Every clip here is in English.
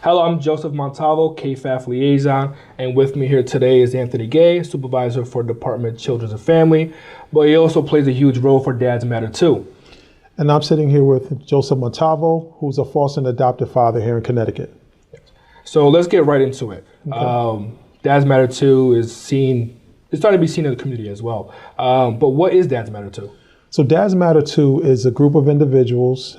Hello, I'm Joseph Montalvo, KFAF Liaison, and with me here today is Anthony Gay, Supervisor for Department of Children and Family, but he also plays a huge role for Dads Matter too. And I'm sitting here with Joseph Montalvo, who's a foster and adoptive father here in Connecticut. So let's get right into it. Okay. Dads Matter 2 it's starting to be seen in the community as well. But what is Dads Matter 2? So Dads Matter 2 is a group of individuals.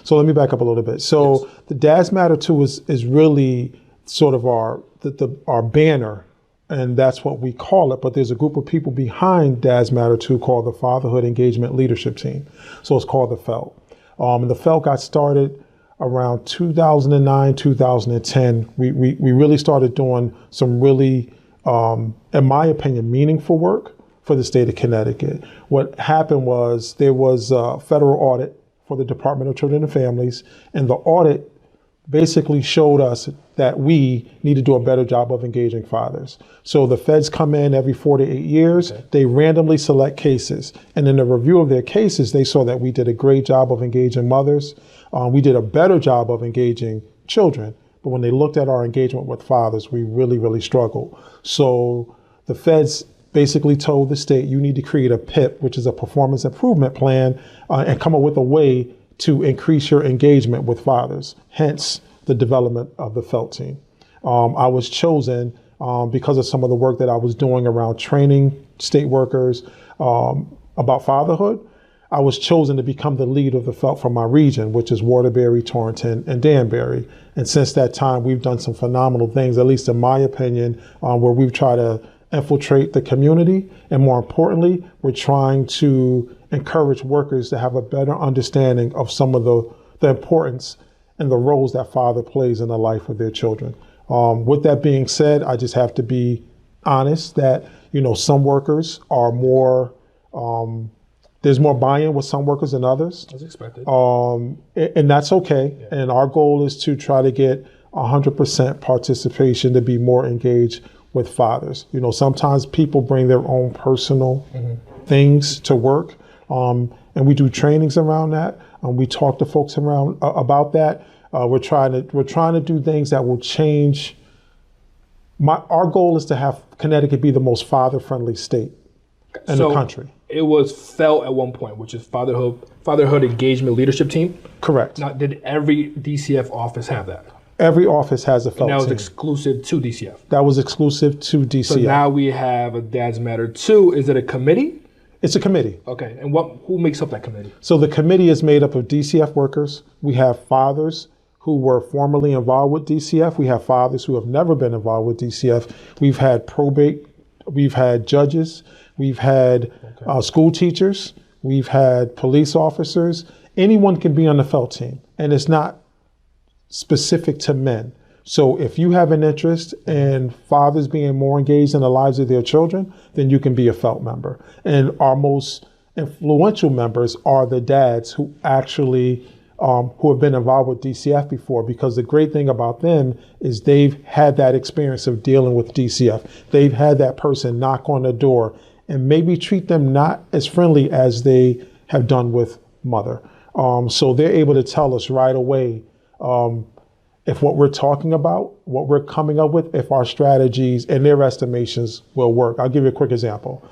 So let me back up a little bit. So yes. The Dads Matter 2 is really sort of our banner, and that's what we call it. But there's a group of people behind Dads Matter 2 called the Fatherhood Engagement Leadership Team. So it's called the FELT. And the FELT got started around 2009, 2010. We really started doing some really, in my opinion, meaningful work for the state of Connecticut. What happened was there was a federal audit for the Department of Children and Families, and the audit basically showed us that we need to do a better job of engaging fathers. So the feds come in every 4 to 8 years, okay. They randomly select cases, and in the review of their cases, they saw that we did a great job of engaging mothers. We did a better job of engaging children, but when they looked at our engagement with fathers, we really struggled. So the feds basically told the state, you need to create a PIP, which is a performance improvement plan, and come up with a way to increase your engagement with fathers, hence the development of the FELT team. I was chosen because of some of the work that I was doing around training state workers about fatherhood. I was chosen to become the lead of the FELT for my region, which is Waterbury, Torrington, and Danbury. And since that time, we've done some phenomenal things, at least in my opinion, where we've tried to infiltrate the community. And more importantly, we're trying to encourage workers to have a better understanding of some of the importance and the roles that father plays in the life of their children. With that being said, I just have to be honest that, some workers are more, there's more buy-in with some workers than others. As expected. And that's okay. Yeah. And our goal is to try to get 100% participation to be more engaged with fathers. Sometimes people bring their own personal things to work, and we do trainings around that. We talk to folks around about that. We're trying to do things that will change. Our goal is to have Connecticut be the most father-friendly state in the country. It was FELT at one point, which is Fatherhood Engagement Leadership Team. Correct. Now, did every DCF office have that? Every office has a FELT team. And that was exclusive to DCF? That was exclusive to DCF. So now we have a Dads Matter 2. Is it a committee? It's a committee. Okay. And who makes up that committee? So the committee is made up of DCF workers. We have fathers who were formerly involved with DCF. We have fathers who have never been involved with DCF. We've had probate. We've had judges. We've had school teachers. We've had police officers. Anyone can be on the FELT team. And it's not specific to men. So if you have an interest in fathers being more engaged in the lives of their children, then you can be a FELT member. And our most influential members are the dads who actually who have been involved with DCF before, because the great thing about them is they've had that experience of dealing with DCF. They've had that person knock on the door and maybe treat them not as friendly as they have done with mother. So they're able to tell us right away if what we're talking about, what we're coming up with, if our strategies and their estimations will work. I'll give you a quick example.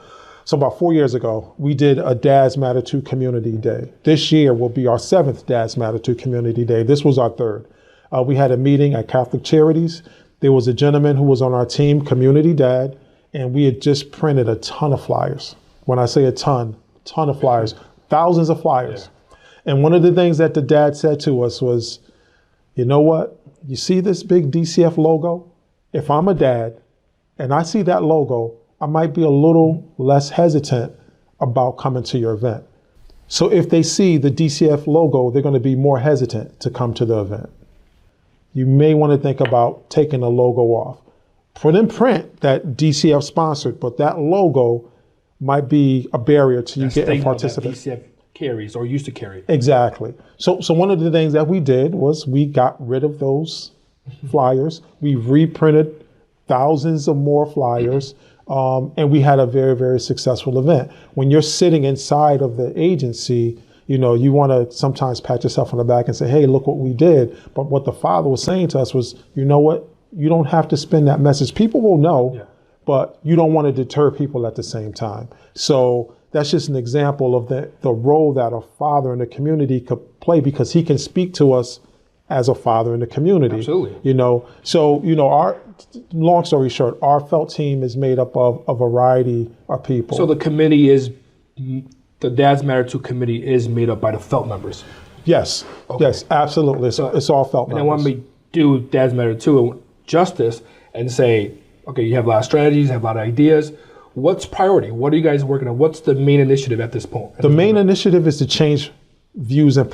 So about 4 years ago, we did a Dads Matter 2 Community Day. This year will be our 7th Dads Matter 2 Community Day. This was our 3rd. We had a meeting at Catholic Charities. There was a gentleman who was on our team, Community Dad, and we had just printed a ton of flyers. When I say a ton of flyers, thousands of flyers. Yeah. And one of the things that the dad said to us was, you know what? You see this big DCF logo? If I'm a dad and I see that logo, I might be a little less hesitant about coming to your event. So if they see the DCF logo, they're going to be more hesitant to come to the event. You may want to think about taking the logo off. Put in print that DCF sponsored, but that logo might be a barrier to you getting participants. DCF carries or used to carry. Exactly. So one of the things that we did was we got rid of those flyers. We reprinted thousands of more flyers, and we had a very, very successful event. When you're sitting inside of the agency, You want to sometimes pat yourself on the back and say, hey, look what we did. But what the Father was saying to us was, you know what? You don't have to spin that message. People will know, but you don't want to deter people at the same time. So that's just an example of the role that a father in the community could play, because he can speak to us as a father in the community. Absolutely. So, our, long story short, our felt team is made up of a variety of people. So the Dads Matter Too committee is made up by the felt members? Yes. Okay. Yes, absolutely. So it's all felt members. And then when we do Dads Matter Too justice and say, okay, you have a lot of strategies, you have a lot of ideas. What's priority? What are you guys working on? What's the main initiative at this point? The main initiative is to change views and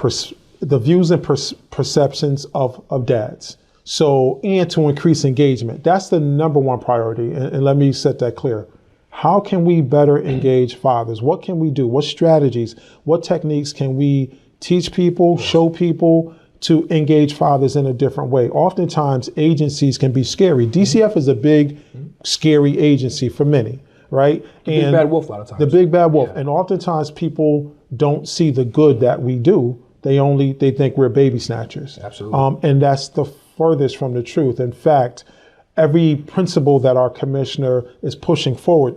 perceptions of dads. So, and to increase engagement. That's the number one priority. And let me set that clear. How can we better engage fathers? What can we do? What strategies, what techniques can we teach people, show people to engage fathers in a different way? Oftentimes, agencies can be scary. DCF is a big, scary agency for many, right? The big bad wolf a lot of times. The big bad wolf. Yeah. And oftentimes people don't see the good that we do. They think we're baby snatchers. Absolutely. And that's the furthest from the truth. In fact, every principle that our commissioner is pushing forward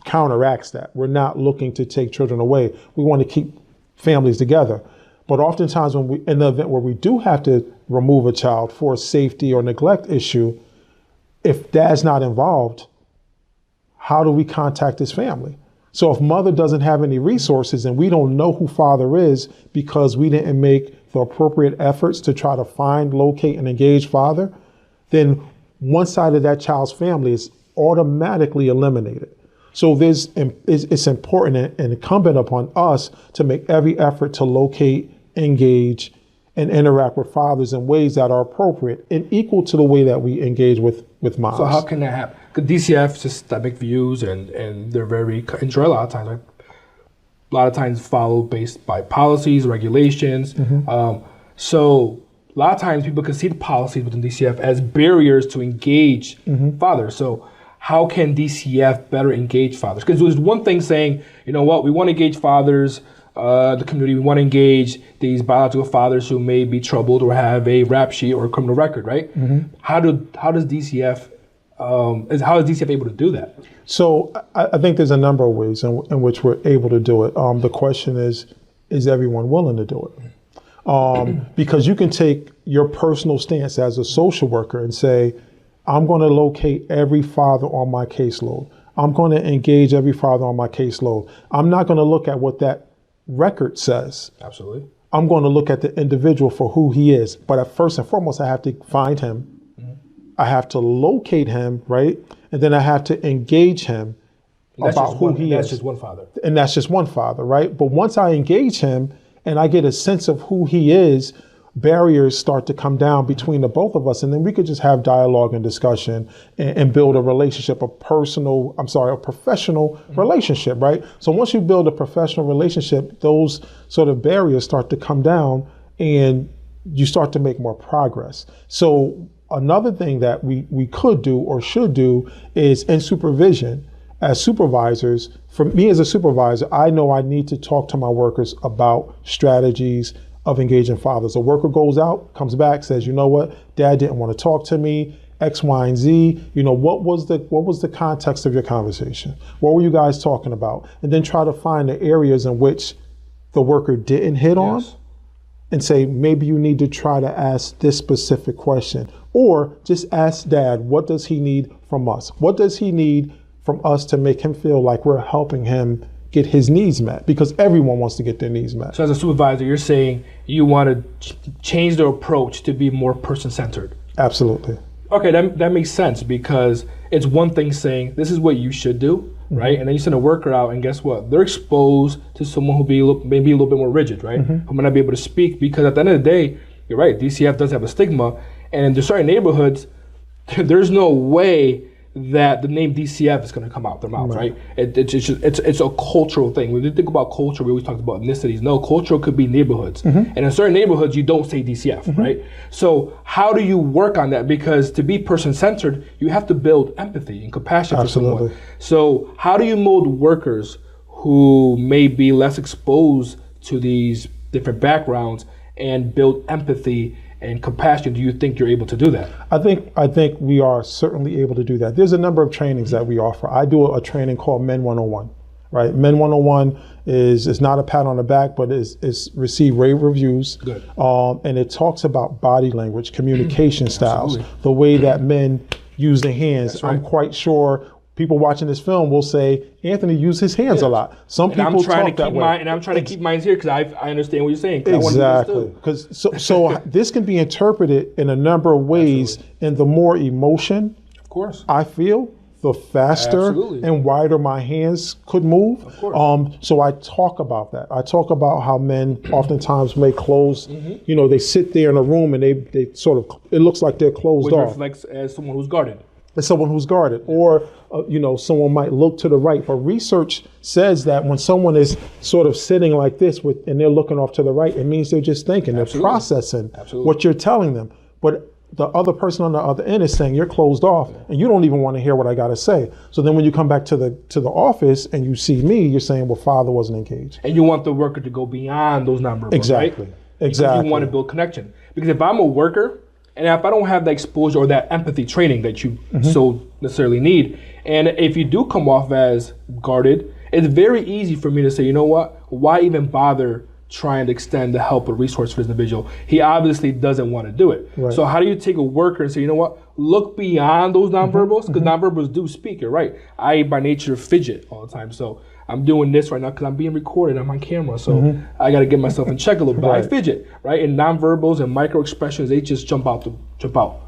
counteracts that. We're not looking to take children away. We want to keep families together. But oftentimes in the event where we do have to remove a child for a safety or neglect issue, if dad's not involved, how do we contact his family? So if mother doesn't have any resources and we don't know who father is because we didn't make the appropriate efforts to try to find, locate, and engage father, then one side of that child's family is automatically eliminated. So it's important and incumbent upon us to make every effort to locate, engage, and interact with fathers in ways that are appropriate and equal to the way that we engage with moms. So how can that happen? Because DCF systemic views and they're very enjoy a lot of times. Right? A lot of times followed based by policies, regulations. So a lot of times people can see the policies within DCF as barriers to engage fathers. So how can DCF better engage fathers? Because there's one thing saying, you know what, we want to engage fathers, the community, we want to engage these biological fathers who may be troubled or have a rap sheet or a criminal record, right? How is DCF able to do that? So I think there's a number of ways in which we're able to do it. The question is everyone willing to do it? Because you can take your personal stance as a social worker and say, I'm going to locate every father on my caseload. I'm going to engage every father on my caseload. I'm not going to look at what that record says. Absolutely. I'm going to look at the individual for who he is. But first and foremost, I have to find him. I have to locate him, right? And then I have to engage him about who he is. That's just one father. And that's just one father, right? But once I engage him and I get a sense of who he is, barriers start to come down between the both of us. And then we could just have dialogue and discussion and build a relationship, a professional relationship, right? So once you build a professional relationship, those sort of barriers start to come down and you start to make more progress. So another thing that we could do or should do is in supervision, as supervisors, for me as a supervisor, I know I need to talk to my workers about strategies of engaging fathers. A worker goes out, comes back, says, you know what, dad didn't want to talk to me, X, Y, and Z. What was the context of your conversation? What were you guys talking about? And then try to find the areas in which the worker didn't hit on and say, maybe you need to try to ask this specific question. Or just ask dad, what does he need from us? What does he need from us to make him feel like we're helping him get his needs met? Because everyone wants to get their needs met. So as a supervisor, you're saying you want to change the approach to be more person-centered. Absolutely. Okay, that makes sense, because it's one thing saying this is what you should do, right? And then you send a worker out, and guess what? They're exposed to someone who maybe a little bit more rigid, right? Who might not be able to speak, because at the end of the day, you're right, DCF does have a stigma, and in there's certain neighborhoods, there's no way that the name DCF is going to come out their mouths, right? It's a cultural thing. When we think about culture, we always talk about ethnicities. No, cultural could be neighborhoods. And in certain neighborhoods, you don't say DCF, right? So how do you work on that? Because to be person-centered, you have to build empathy and compassion for someone. So how do you mold workers who may be less exposed to these different backgrounds and build empathy and compassion? Do you think you're able to do that? I think we are certainly able to do that. There's a number of trainings that we offer. I do a training called Men 101. Right, Men 101 is not a pat on the back, but it's received rave reviews. Good. And it talks about body language, communication styles, Absolutely. the way that men use their hands. That's right. I'm quite sure people watching this film will say Anthony used his hands a lot. Some And people I'm trying talk to that keep way. mine, and I'm trying to keep mine here because I understand what you're saying. 'Cause I wanna do Exactly. this too. Because so this can be interpreted in a number of ways, and the more emotion Of course. I feel, the faster Absolutely. and wider my hands could move. Of course. So I talk about that. I talk about how men oftentimes may close, they sit there in a room and they sort of, it looks like they're closed Which off. reflects as someone who's guarded. As someone who's guarded. Or, someone might look to the right. But research says that when someone is sort of sitting like this and they're looking off to the right, it means they're just thinking, Absolutely. they're processing Absolutely. what you're telling them. But the other person on the other end is saying you're closed off and you don't even want to hear what I got to say. So then when you come back to the office and you see me, you're saying, well, father wasn't engaged. And you want the worker to go beyond those nonverbals, Exactly. right? Exactly. Because you want to build connection. Because if I'm a worker, and if I don't have the exposure or that empathy training that you so necessarily need, and if you do come off as guarded, it's very easy for me to say, you know what, why even bother trying to extend the help or resource for this individual? He obviously doesn't want to do it. Right. So how do you take a worker and say, you know what, look beyond those nonverbals? Because nonverbals do speak, you're right. I, by nature, fidget all the time. So I'm doing this right now because I'm being recorded, I'm on camera. So I got to get myself in check a little bit. I Right. fidget, right? And nonverbals and micro expressions, they just jump out.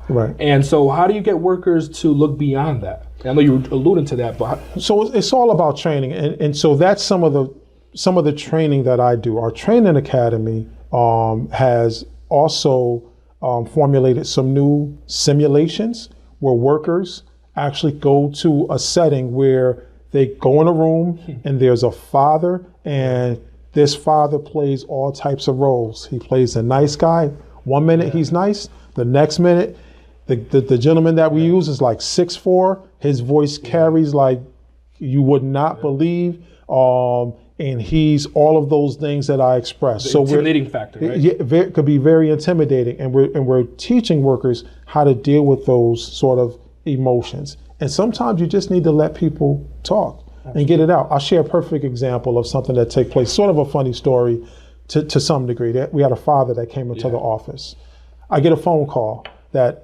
Right. And so how do you get workers to look beyond that? I know you were alluding to that, but So it's all about training. And so that's some of the training that I do. Our training academy has also formulated some new simulations where workers actually go to a setting where they go in a room and there's a father, and this father plays all types of roles. He plays a nice guy. 1 minute he's nice, the next minute the gentleman that we use is like 6'4". His voice carries like you would not believe. And he's all of those things that I express. the intimidating factor, right? Yeah, it could be very intimidating. And we're teaching workers how to deal with those sort of emotions. And sometimes you just need to let people talk and get it out. I'll share a perfect example of something that took place, sort of a funny story to some degree. We had a father that came into the office. I get a phone call that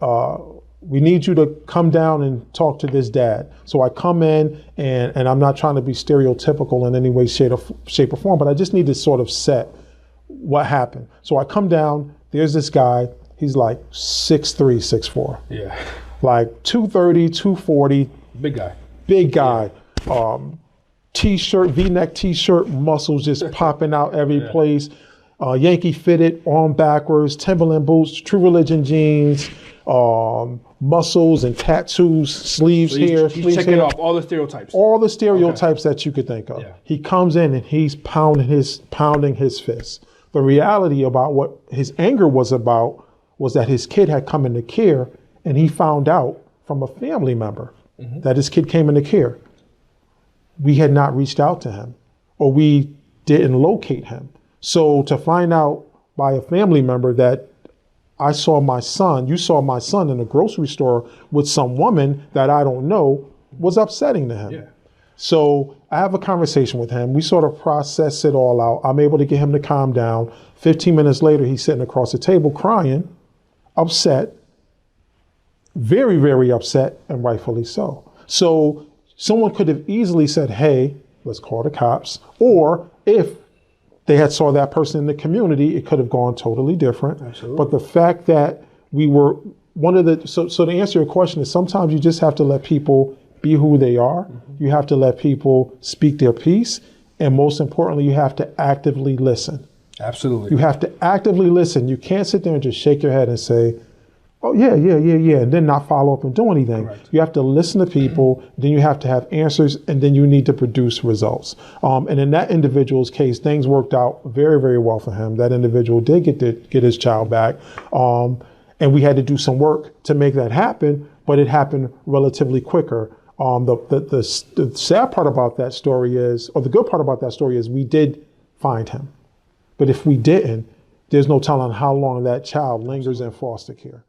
we need you to come down and talk to this dad. So I come in and I'm not trying to be stereotypical in any way, shape or form, but I just need to sort of set what happened. So I come down, there's this guy, he's like 6'3", 6'4", Yeah. like 230, 240, Big guy. T-shirt, V-neck T-shirt, muscles just popping out every place. Yankee fitted, arm backwards, Timberland boots, True Religion jeans, muscles and tattoos, sleeves So here, he's sleeves checking here. off all the stereotypes. All the stereotypes that you could think of. Yeah. He comes in and he's pounding his fist. The reality about what his anger was about was that his kid had come into care, and he found out from a family member that his kid came into care. We had not reached out to him, or we didn't locate him. So to find out by a family member that you saw my son in a grocery store with some woman that I don't know, was upsetting to him. Yeah. So I have a conversation with him. We sort of process it all out. I'm able to get him to calm down. 15 minutes later, he's sitting across the table crying, upset, very, very upset, and rightfully so. So someone could have easily said, hey, let's call the cops. Or if they had saw that person in the community, it could have gone totally different. Absolutely. But the fact that we were so to answer your question is sometimes you just have to let people be who they are. You have to let people speak their piece. And most importantly, you have to actively listen. Absolutely. You have to actively listen. You can't sit there and just shake your head and say, oh, yeah, and then not follow up and do anything. Correct. You have to listen to people, then you have to have answers, and then you need to produce results. And in that individual's case, things worked out very, very well for him. That individual did get his child back. And we had to do some work to make that happen, but it happened relatively quicker. The sad part about that story is, or the good part about that story is, we did find him. But if we didn't, there's no telling how long that child lingers in foster care.